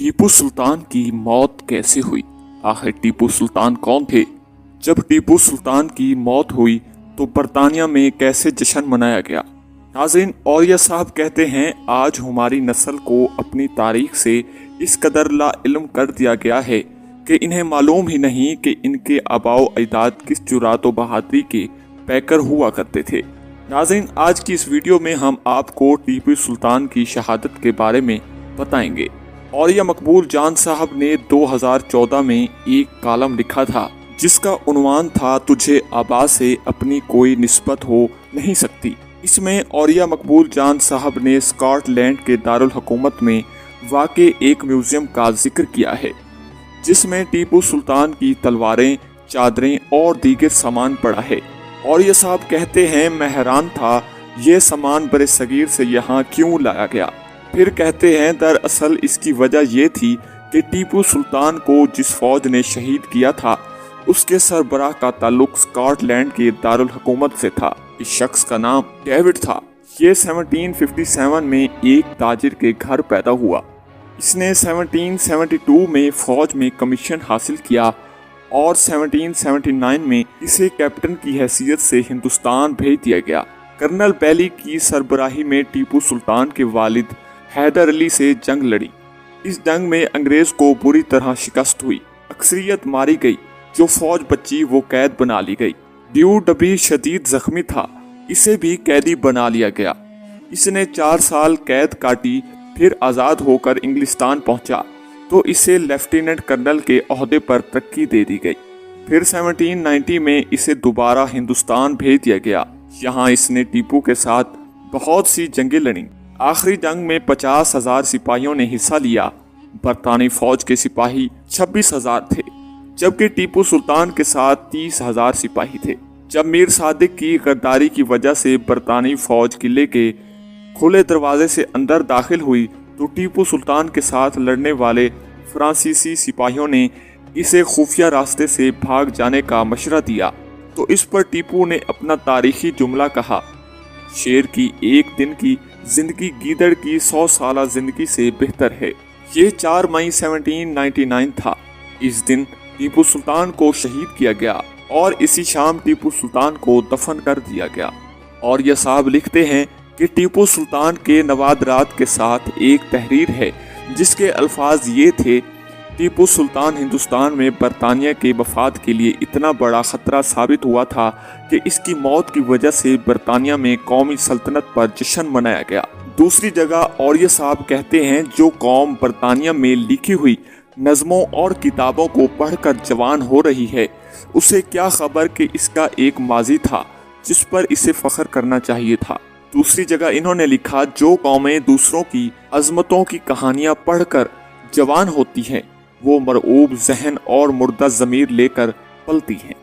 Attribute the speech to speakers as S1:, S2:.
S1: टीपू सुल्तान की मौत कैसे हुई? आखिर टीपू सुल्तान कौन थे? जब टीपू सुल्तान की मौत हुई तो बरतानिया में कैसे जश्न मनाया गया? नाज़रीन, औलिया साहब कहते हैं, आज हमारी नस्ल को अपनी तारीख से इस कदर ला इल्म कर दिया गया है कि इन्हें मालूम ही नहीं कि इनके आबाओ अजदाद किस जुरात व बहादुरी के पैकर हुआ करते थे। नाज़रीन, आज की इस वीडियो में हम आपको टीपू सुल्तान की शहादत के बारे में बताएंगे। औलिया मकबूल जान साहब ने 2014 में एक कॉलम लिखा था जिसका उन्वान था, तुझे आबा से अपनी कोई निस्बत हो नहीं सकती। इसमें औलिया मकबूल जान साहब ने स्कॉटलैंड के दारुल हुकूमत में वाक़े एक म्यूजियम का जिक्र किया है जिसमें टीपू सुल्तान की तलवारें, चादरें और दीगर सामान पड़ा है। औलिया साहब कहते हैं, मैं हैरान था ये सामान बरे सगीर से यहाँ क्यों लाया गया। फिर कहते हैं, दरअसल इसकी वजह यह थी कि टीपू सुल्तान को जिस फौज ने शहीद किया था उसके सरबराह का ताल्लुक स्कॉटलैंड के दारुल हुकूमत से था। इस शख्स का नाम डेविड था। ये 1757 में एक ताजिर के घर पैदा हुआ। इसने 1772 में फौज में कमीशन हासिल किया और 1779 में इसे कैप्टन की हैसियत से हिंदुस्तान भेज दिया गया। कर्नल बैली की सरबराही में टीपू सुल्तान के वालिद हैदर अली से जंग लड़ी। इस जंग में अंग्रेज को बुरी तरह शिकस्त हुई, अक्सरियत मारी गई। जो फौज बची वो कैद बना ली गई। ड्यूडबी शदीद जख्मी था, इसे भी कैदी बना लिया गया। इसने 4 साल कैद काटी, फिर आज़ाद होकर इंग्लिस्तान पहुंचा तो इसे लेफ्टिनेंट कर्नल के ओहदे पर तरक्की दे दी गई। फिर 1790 में इसे दोबारा हिंदुस्तान भेज दिया गया। यहाँ इसने टीपू के साथ बहुत सी जंगें लड़ी। आखिरी जंग में 50,000 सिपाहियों ने हिस्सा लिया। बरतानी फौज के सिपाही 26,000 थे, जबकि टीपू सुल्तान के साथ 30,000 सिपाही थे। जब मीर सादिक की गद्दारी की वजह से बरतानी फौज किले के खुले दरवाजे से अंदर दाखिल हुई तो टीपू सुल्तान के साथ लड़ने वाले फ्रांसीसी सिपाहियों ने इसे खुफिया रास्ते से भाग जाने का मशवरा दिया। तो इस पर टीपू ने अपना तारीखी जुमला कहा, शेर की एक दिन की जिंदगी गीदड़ की 100 साला जिंदगी से बेहतर है। ये 4 मई 1799 था। इस दिन टीपू सुल्तान को शहीद किया गया और इसी शाम टीपू सुल्तान को दफन कर दिया गया। और यह साहब लिखते हैं कि टीपू सुल्तान के नवादरात के साथ एक तहरीर है जिसके अल्फाज ये थे, टीपू सुल्तान हिंदुस्तान में बरतानिया के वफाद के लिए इतना बड़ा खतरा साबित हुआ था कि इसकी मौत की वजह से बरतानिया में कौमी सल्तनत पर जश्न मनाया गया। दूसरी जगह औलिया साहब कहते हैं, जो कौम बरतानिया में लिखी हुई नज़मों और किताबों को पढ़कर जवान हो रही है उसे क्या खबर कि इसका एक माजी था जिस पर इसे फख्र करना चाहिए था। दूसरी जगह इन्होंने लिखा, जो कौमें दूसरों की अजमतों की कहानियां पढ़कर जवान होती हैं वो मरऊब जहन और मुर्दा ज़मीर लेकर पलती हैं।